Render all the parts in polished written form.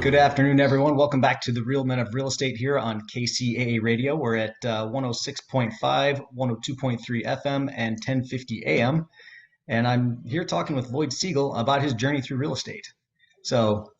Good afternoon, everyone. Welcome back to the Real Men of Real Estate here on KCAA Radio. We're at 106.5, 102.3 FM, and 1050 AM. And I'm here talking with Lloyd Segal about his journey through real estate. So,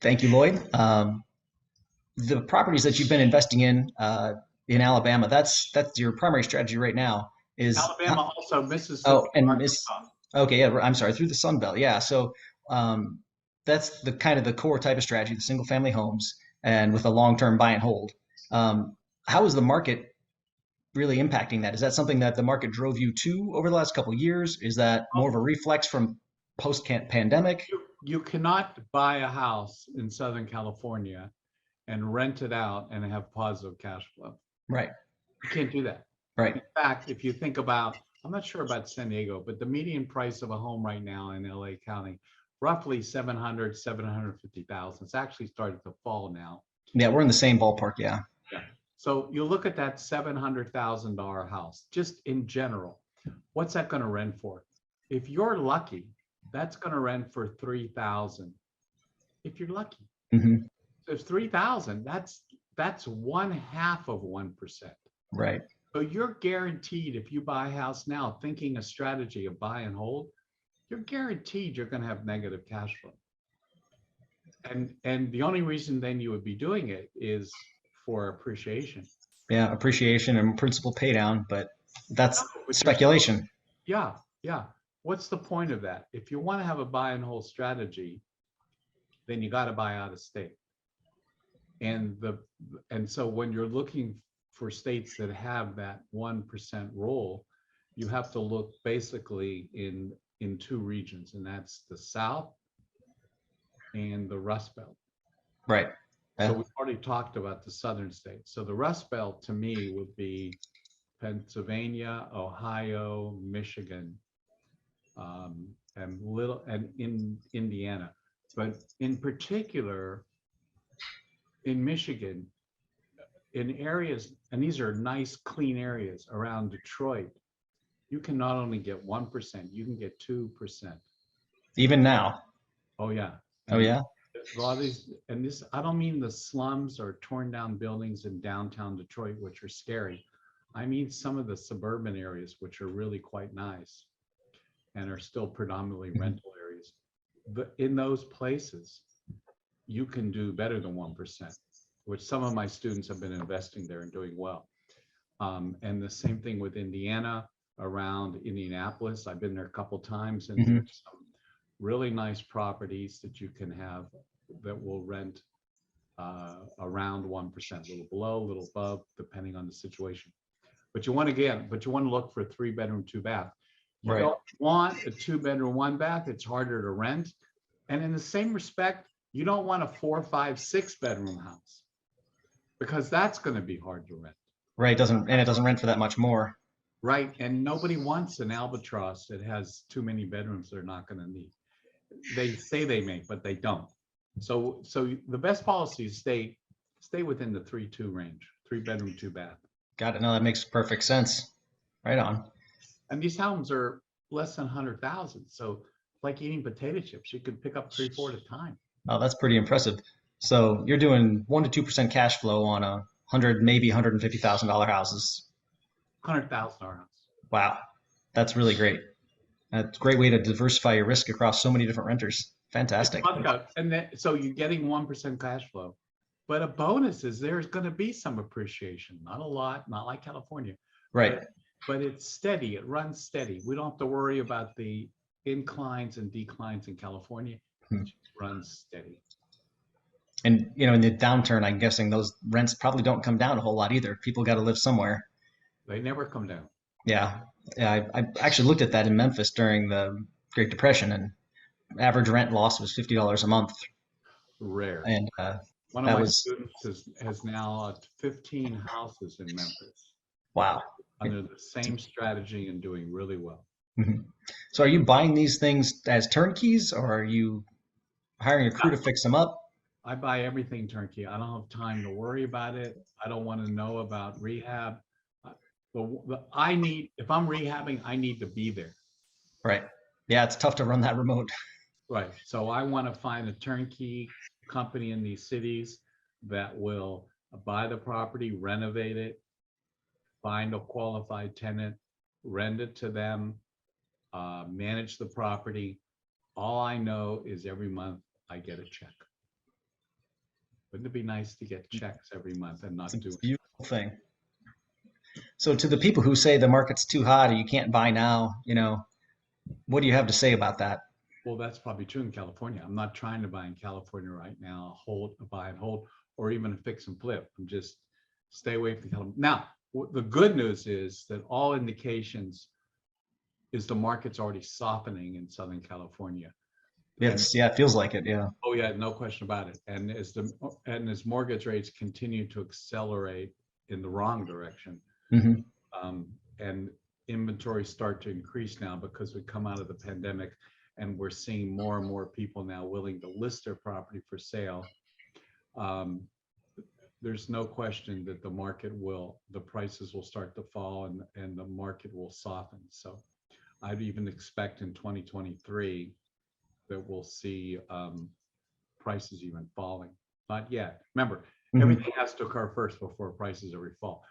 thank you, Lloyd. The properties that you've been investing in Alabama, that's your primary strategy right now. Is Alabama, also Mississippi, oh, and Arkansas. Okay, yeah, I'm sorry, through the Sun Belt, yeah. So that's the kind of the core type of strategy, the single family homes, and with a long-term buy and hold. How is the market really impacting that? Is that something that the market drove you to over the last couple of years? Is that more of a reflex from post-pandemic? You cannot buy a house in Southern California and rent it out and have positive cash flow. Right. You can't do that. Right. In fact, if you think about, I'm not sure about San Diego, but the median price of a home right now in LA County, roughly 750,000. It's actually started to fall now. Yeah, we're in the same ballpark. Yeah. Yeah. So you look at that $700,000 house, just in general, what's that going to rent for? If you're lucky, that's going to rent for $3,000. If you're lucky. Mm-hmm. So if 3,000, that's 1/2 of 1%. Right. So you're guaranteed, if you buy a house now thinking a strategy of buy and hold, you're guaranteed you're going to have negative cash flow. And the only reason then you would be doing it is for appreciation. Yeah, appreciation and principal pay down, but that's speculation. Yeah. What's the point of that? If you want to have a buy and hold strategy, then you got to buy out of state. And so when you're looking for states that have that 1% rule, you have to look basically in two regions, and that's the South and the Rust Belt. Right. So we've already talked about the southern states. So the Rust Belt to me would be Pennsylvania, Ohio, Michigan, and in Indiana. But in particular, in Michigan, in areas, and these are nice, clean areas around Detroit, you can not only get 1%, you can get 2%. Even now. Oh yeah. Oh yeah. A lot of these, and this, I don't mean the slums or torn down buildings in downtown Detroit, which are scary. I mean some of the suburban areas, which are really quite nice and are still predominantly rental areas. But in those places, you can do better than 1%, which some of my students have been investing there and doing well. And the same thing with Indiana, around Indianapolis. I've been there a couple times, and there's some really nice properties that you can have that will rent around 1%, a little below, a little above, depending on the situation. But you want to look for a 3-bedroom, 2-bath. You Right. don't want a 2-bedroom, 1-bath. It's harder to rent. And in the same respect, you don't want a 4, 5, 6-bedroom house, because that's going to be hard to rent. Right. It doesn't rent for that much more. Right. And nobody wants an albatross that has too many bedrooms they're not going to need. They say they may, but they don't. So the best policy is stay within the 3-2 range, 3-bedroom, 2-bath. Got it. No, that makes perfect sense. Right on. And these homes are less than 100,000. So like eating potato chips, you could pick up 3, 4 at a time. Oh, that's pretty impressive. So you're doing 1 to 2% cash flow on maybe $150,000 houses. $100,000 house. Wow, that's really great. That's a great way to diversify your risk across so many different renters. Fantastic. And then, so you're getting 1% cash flow, but a bonus is there's going to be some appreciation. Not a lot, not like California. Right. But it's steady. It runs steady. We don't have to worry about the inclines and declines in California. It just runs steady. And in the downturn, I'm guessing those rents probably don't come down a whole lot either. People got to live somewhere. They never come down. Yeah. I actually looked at that in Memphis during the Great Depression, and average rent loss was $50 a month. Rare. And one of my students has now 15 houses in Memphis. Wow. Under the same strategy and doing really well. Mm-hmm. So are you buying these things as turnkeys, or are you hiring a crew to fix them up? I buy everything turnkey. I don't have time to worry about it. I don't want to know about rehab. If I'm rehabbing, I need to be there. Right. Yeah, it's tough to run that remote. Right. So I want to find a turnkey company in these cities that will buy the property, renovate it, find a qualified tenant, rent it to them, manage the property. All I know is every month I get a check. Wouldn't it be nice to get checks every month and not It's do a it? beautiful thing. So to the people who say the market's too hot or you can't buy now, what do you have to say about that? Well, that's probably true in California. I'm not trying to buy in California right now, buy and hold, or even fix and flip. I'm just stay away from California. Now, the good news is that all indications is the market's already softening in Southern California. And Yeah, it feels like it. Yeah. oh yeah, no question about it. And as mortgage rates continue to accelerate in the wrong direction, Hmm. and inventories start to increase now because we come out of the pandemic, and we're seeing more and more people now willing to list their property for sale. Um, there's no question that the prices will start to fall, and the market will soften. So I'd even expect in 2023 that we'll see prices even falling. Not yet. Remember, everything has to occur first before prices ever fall.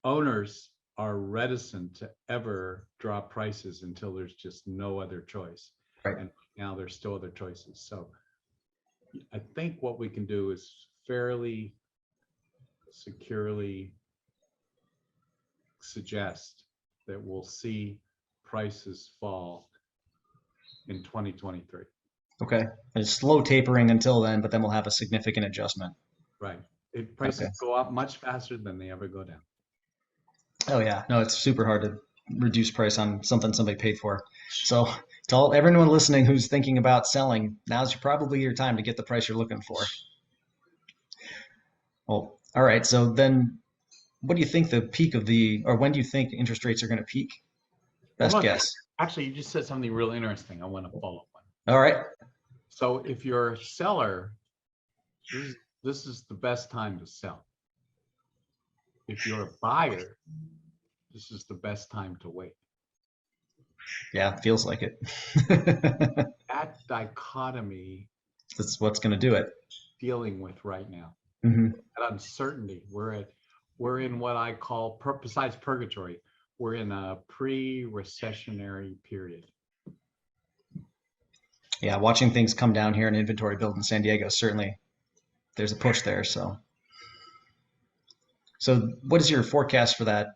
Owners are reticent to ever drop prices until there's just no other choice. Right. And now there's still other choices. So I think what we can do is fairly securely suggest that we'll see prices fall in 2023. Okay. There's slow tapering until then, but then we'll have a significant adjustment. Right. Prices Okay. go up much faster than they ever go down. Oh yeah. No, it's super hard to reduce price on something somebody paid for. So to everyone listening who's thinking about selling, now's probably your time to get the price you're looking for. Well, all right. So then what do you think the peak or when do you think interest rates are going to peak? Best guess. Actually, you just said something real interesting. I want to follow up on. All right. So if you're a seller, this is the best time to sell. If you're a buyer, this is the best time to wait. Yeah, feels like it. That dichotomy, That's what's going to do it. Dealing with right now. Mm-hmm. That uncertainty. We're in what I call, besides purgatory, we're in a pre-recessionary period. Yeah, watching things come down here and inventory build in San Diego, certainly there's a push there. So what is your forecast for that?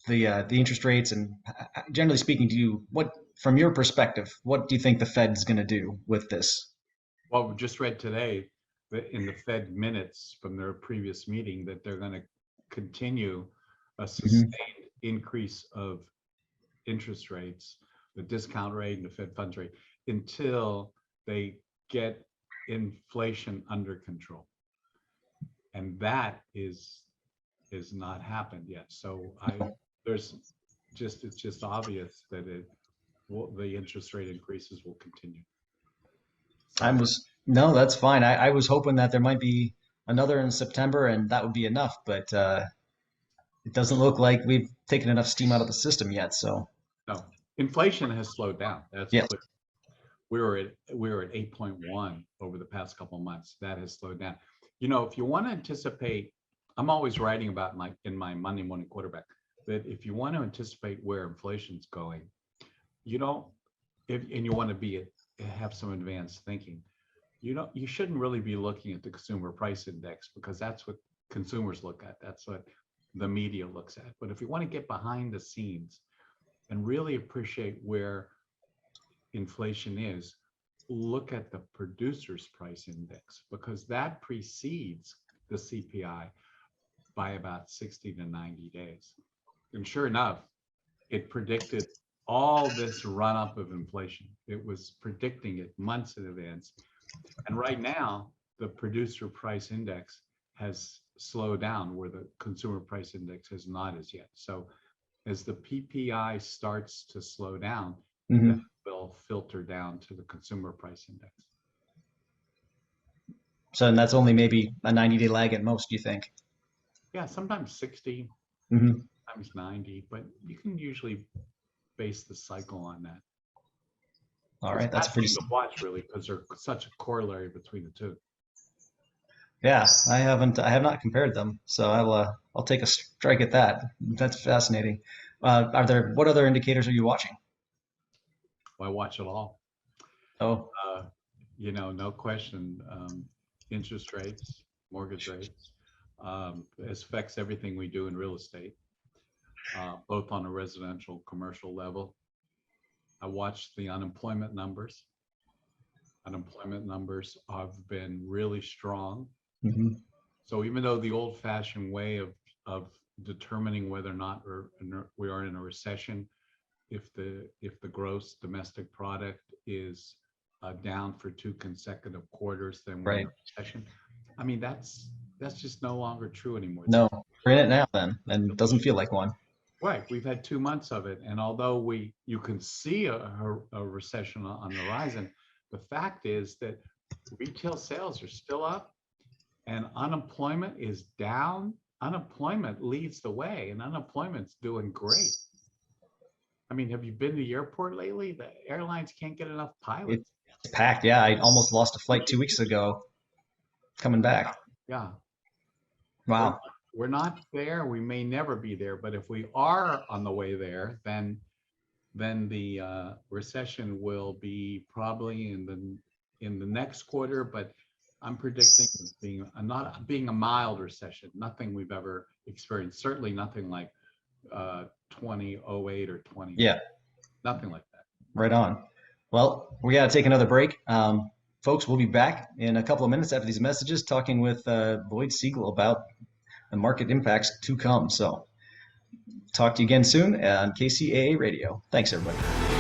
The interest rates, and generally speaking, from your perspective, what do you think the Fed's going to do with this? Well, we just read today that in the Fed minutes from their previous meeting that they're going to continue a sustained increase of interest rates, the discount rate and the Fed funds rate, until they get inflation under control. And that is not happened yet. So it's just obvious that the interest rate increases will continue. No, that's fine. I was hoping that there might be another in September and that would be enough, but it doesn't look like we've taken enough steam out of the system yet. So no, inflation has slowed down. That's clear. We were at 8.1 over the past couple of months. That has slowed down. If you want to anticipate, I'm always writing about in my Monday morning quarterback that if you want to anticipate where inflation's going, and you want to have some advanced thinking, you shouldn't really be looking at the consumer price index, because that's what consumers look at. That's what the media looks at. But if you want to get behind the scenes and really appreciate where inflation is, look at the producer's price index, because that precedes the CPI by about 60 to 90 days. And sure enough, it predicted all this run up of inflation. It was predicting it months in advance. And right now, the producer price index has slowed down where the consumer price index has not as yet. So as the PPI starts to slow down, that will filter down to the consumer price index. So and that's only maybe a 90-day lag at most, you think? Yeah, sometimes 60, sometimes 90, but you can usually base the cycle on that. All It's right, that's pretty. fascinating to watch, really, because there's such a corollary between the two. Yeah, I have not compared them, so I'll take a strike at that. That's fascinating. What other indicators are you watching? I watch it all. Oh, Uh, no question. Interest rates, mortgage rates, it affects everything we do in real estate, both on a residential, commercial level. I watch the unemployment numbers. Unemployment numbers have been really strong. hmm. So even though the old-fashioned way of determining whether or not we are in a recession, if the gross domestic product is down for 2 consecutive quarters, then we're in Right. a recession. I mean, that's just no longer true anymore. No, we're in it now then, and it doesn't feel like one. Right. We've had 2 months of it, and although you can see a recession on the horizon, the fact is that retail sales are still up, and unemployment is down. Unemployment leads the way, and unemployment's doing great. I mean, have you been to the airport lately? The airlines can't get enough pilots. It's packed. Yeah, I almost lost a flight 2 weeks ago coming back. Yeah. We're, Wow. we're not there. We may never be there, but if we are on the way there, then the recession will be probably in the next quarter, but I'm predicting not being a mild recession, nothing we've ever experienced, certainly nothing like 2008 or 20, Yeah, nothing like that. right on. Well, we got to take another break. Folks, we'll be back in a couple of minutes after these messages talking with Lloyd Segal about the market impacts to come. So talk to you again soon on KCAA Radio. Thanks, everybody.